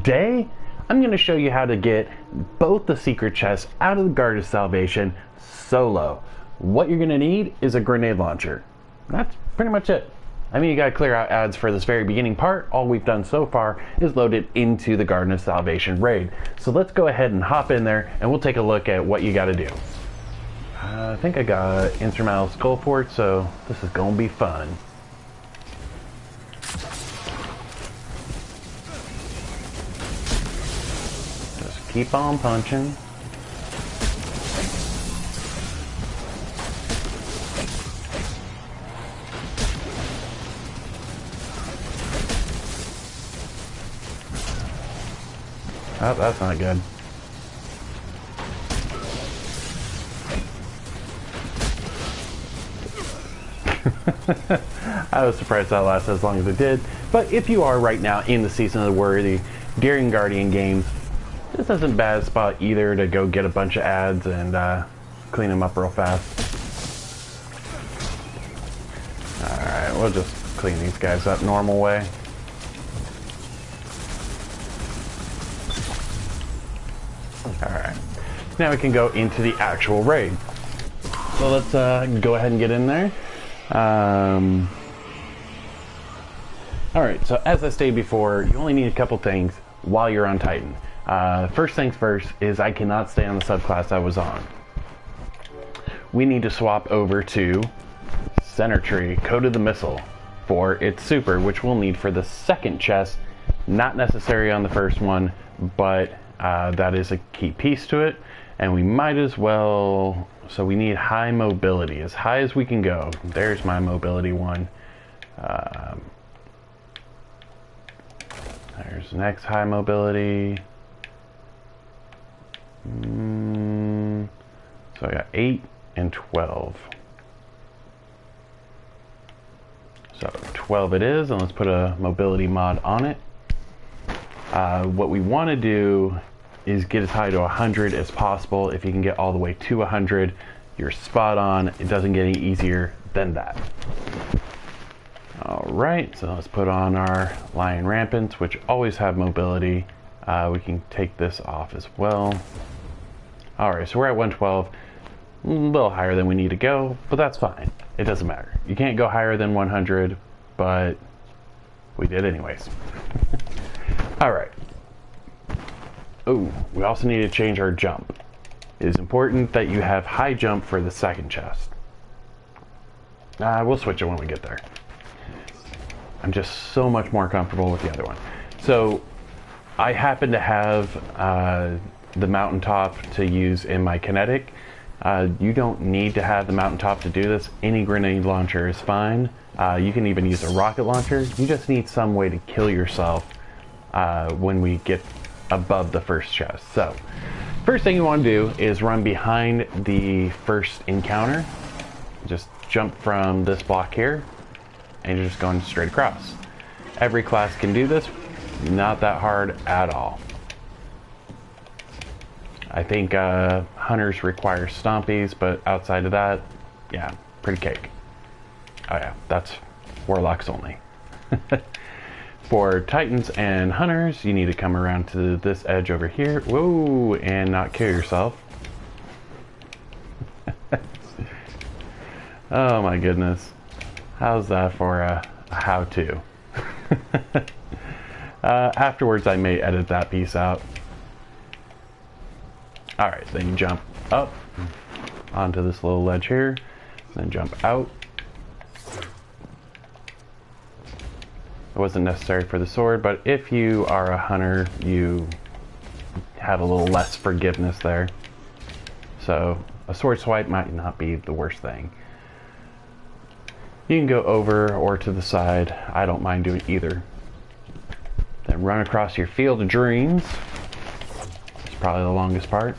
Today, I'm going to show you how to get both the secret chests out of the Guard of Salvation solo. What you're going to need is a grenade launcher. That's pretty much it. I mean, you got to clear out ads for this very beginning part. All we've done so far is load it into the Garden of Salvation raid. So let's go ahead and hop in there and we'll take a look at what you got to do. I think I got Instrumental Skull Fort, so this is going to be fun. Just keep on punching. Oh, that's not good. I was surprised that lasted as long as it did. But if you are right now in the Season of the Worthy Daring Guardian games, this isn't a bad spot either to go get a bunch of ads and clean them up real fast. Alright, we'll just clean these guys up normal way. Alright, now we can go into the actual raid. So let's go ahead and get in there. Alright, so as I stated before, you only need a couple things while you're on Titan. First things first is I cannot stay on the subclass I was on. We need to swap over to Center Tree, Code of the Missile, for its super, which we'll need for the second chest. Not necessary on the first one, but that is a key piece to it, and we might as well. So we need high mobility, as high as we can go. There's my mobility one. There's the next high mobility. So I got 8 and 12. So 12 it is, and let's put a mobility mod on it. What we want to do is get as high to 100 as possible. If you can get all the way to 100, you're spot on. It doesn't get any easier than that. Alright, so let's put on our Lion Rampants, which always have mobility. We can take this off as well. Alright, so we're at 112. A little higher than we need to go, but that's fine. It doesn't matter. You can't go higher than 100, but we did anyways. Alright. Oh, we also need to change our jump. It is important that you have high jump for the second chest. We'll switch it when we get there. I'm just so much more comfortable with the other one. So I happen to have the mountaintop to use in my kinetic. You don't need to have the mountaintop to do this. Any grenade launcher is fine. You can even use a rocket launcher. You just need some way to kill yourself when we get above the first chest. So first thing you want to do is run behind the first encounter. Just jump from this block here and you're just going straight across. Every class can do this, not that hard at all. I think hunters require stompies, but outside of that, yeah, pretty cake. Oh yeah, that's warlocks only. For Titans and Hunters, you need to come around to this edge over here. Whoa, and not kill yourself. Oh my goodness. How's that for a how-to? Afterwards, I may edit that piece out. Alright, then you jump up onto this little ledge here, then jump out. It wasn't necessary for the sword, but if you are a hunter, you have a little less forgiveness there. So a sword swipe might not be the worst thing. You can go over or to the side. I don't mind doing either. Then run across your Field of Dreams. It's probably the longest part.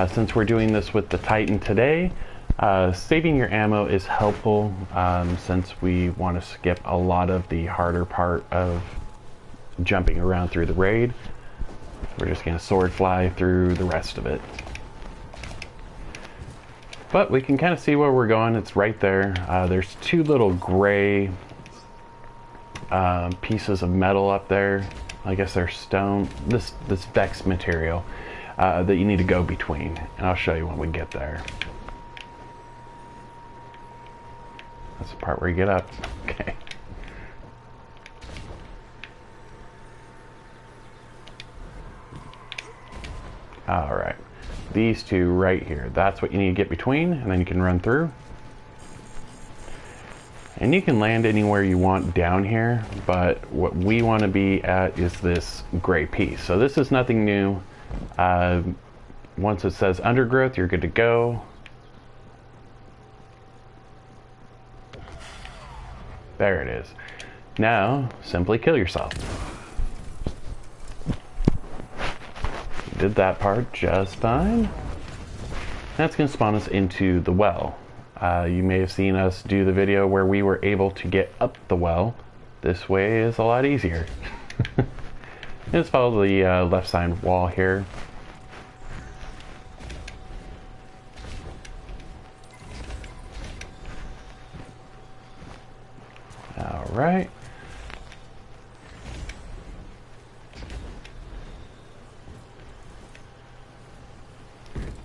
Since we're doing this with the Titan today, saving your ammo is helpful since we want to skip a lot of the harder part of jumping around through the raid. We're just going to sword fly through the rest of it. But we can kind of see where we're going. It's right there. There's two little gray pieces of metal up there. I guess they're stone. This Vex material that you need to go between, and I'll show you when we get there. That's the part where you get up. Okay. All right. These two right here. That's what you need to get between, and then you can run through. And you can land anywhere you want down here, but what we want to be at is this gray piece. So this is nothing new. Once it says undergrowth, you're good to go. There it is. Now, simply kill yourself. You did that part just fine. That's going to spawn us into the well. You may have seen us do the video where we were able to get up the well. This way is a lot easier. Just follow the left side wall here. All right.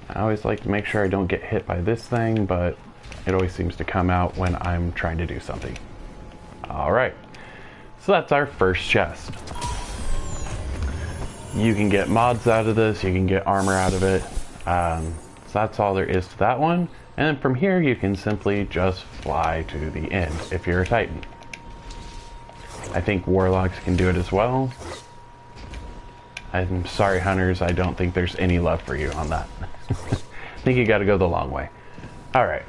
I always like to make sure I don't get hit by this thing, but it always seems to come out when I'm trying to do something. All right, so that's our first chest. You can get mods out of this, you can get armor out of it. So that's all there is to that one. And then from here, you can simply just fly to the end if you're a Titan. I think Warlocks can do it as well. I'm sorry, Hunters, I don't think there's any love for you on that. I think you gotta go the long way. All right.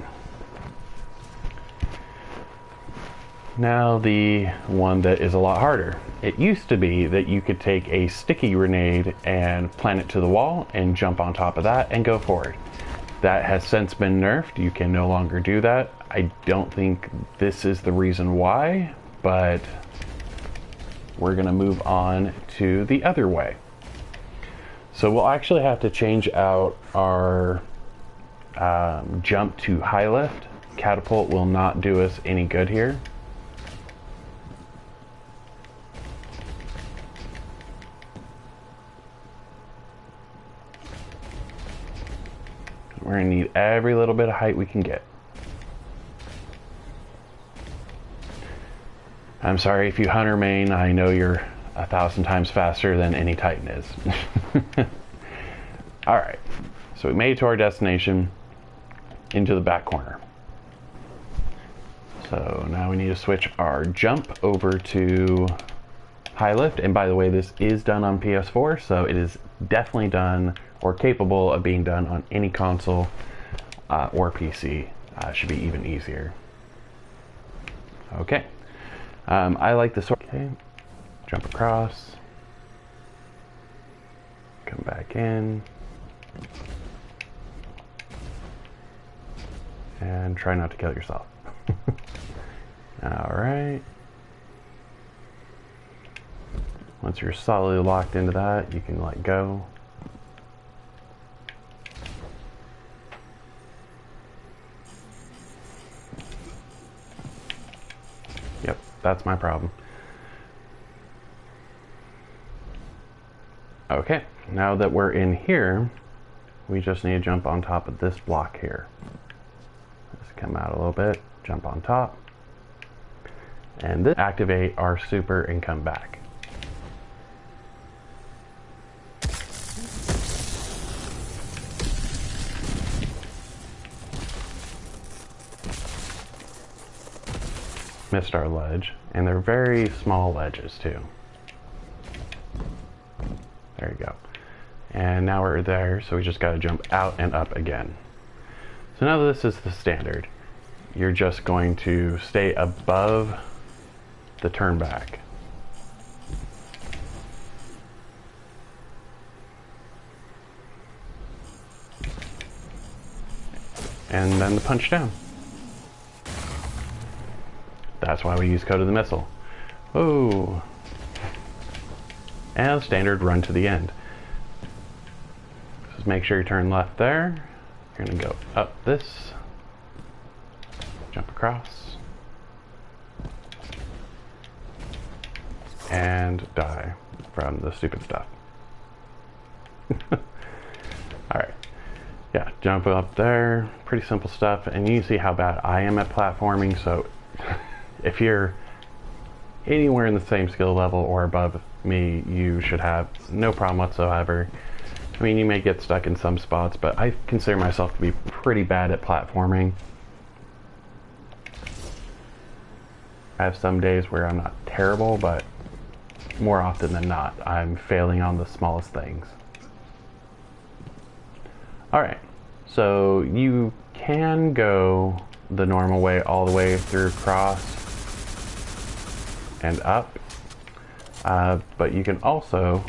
Now the one that is a lot harder. It used to be that you could take a sticky grenade and plant it to the wall and jump on top of that and go forward. That has since been nerfed. You can no longer do that. I don't think this is the reason why, but we're gonna move on to the other way. So we'll actually have to change out our jump to high lift. Catapult will not do us any good here. We're gonna need every little bit of height we can get. I'm sorry if you Hunter main, I know you're 1,000 times faster than any Titan is. All right, so we made it to our destination, into the back corner. So now we need to switch our jump over to high lift. And by the way, this is done on PS4, so it is definitely done or capable of being done on any console or PC. Should be even easier. Okay, I like this. Okay, jump across, come back in, and try not to kill yourself. All right. Once you're solidly locked into that, you can let go. Yep, that's my problem. Okay, now that we're in here, we just need to jump on top of this block here. Just come out a little bit, jump on top, and then activate our super and come back. Missed our ledge, and they're very small ledges too. There you go. And now we're there, so we just got to jump out and up again. So now this is the standard. You're just going to stay above the turn back. And then the punch down. That's why we use Code of the Missile. Oh. And standard run to the end. Just make sure you turn left there. You're gonna go up this, jump across, and die from the stupid stuff. Alright. Yeah, jump up there. Pretty simple stuff. And you see how bad I am at platforming, so if you're anywhere in the same skill level or above me, you should have no problem whatsoever. I mean, you may get stuck in some spots, but I consider myself to be pretty bad at platforming. I have some days where I'm not terrible, but more often than not, I'm failing on the smallest things. Alright, so you can go the normal way all the way through cross and up, but you can also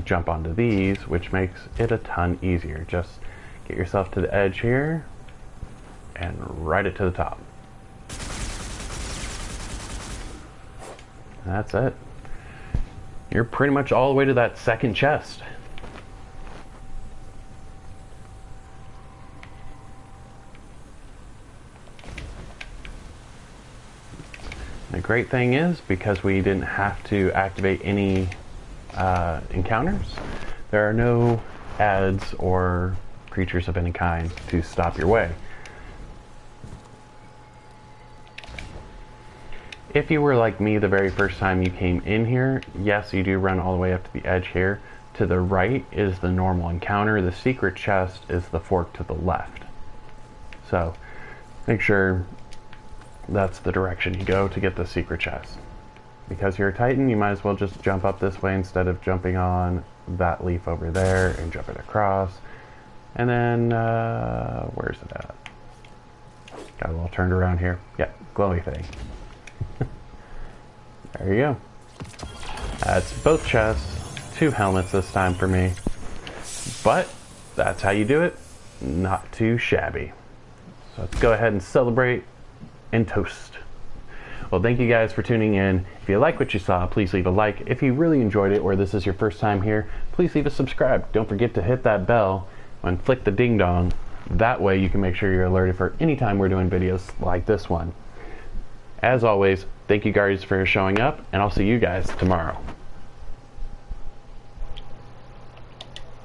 jump onto these, which makes it a ton easier. Just get yourself to the edge here and ride it to the top. That's it. You're pretty much all the way to that second chest. The great thing is, because we didn't have to activate any encounters, there are no ads or creatures of any kind to stop your way. If you were like me the very first time you came in here, yes, you do run all the way up to the edge here. To the right is the normal encounter. The secret chest is the fork to the left. So make sure that's the direction you go to get the secret chest. Because you're a Titan, you might as well just jump up this way instead of jumping on that leaf over there and jumping across. And then, where's it at? Got a little turned around here. Yeah, glowy thing. There you go. That's both chests, 2 helmets this time for me. But that's how you do it. Not too shabby. So let's go ahead and celebrate and toast. Well, thank you guys for tuning in. If you like what you saw, please leave a like. If you really enjoyed it or this is your first time here, please leave a subscribe. Don't forget to hit that bell and flick the ding dong. That way you can make sure you're alerted for any time we're doing videos like this one. As always, thank you guys for showing up, and I'll see you guys tomorrow.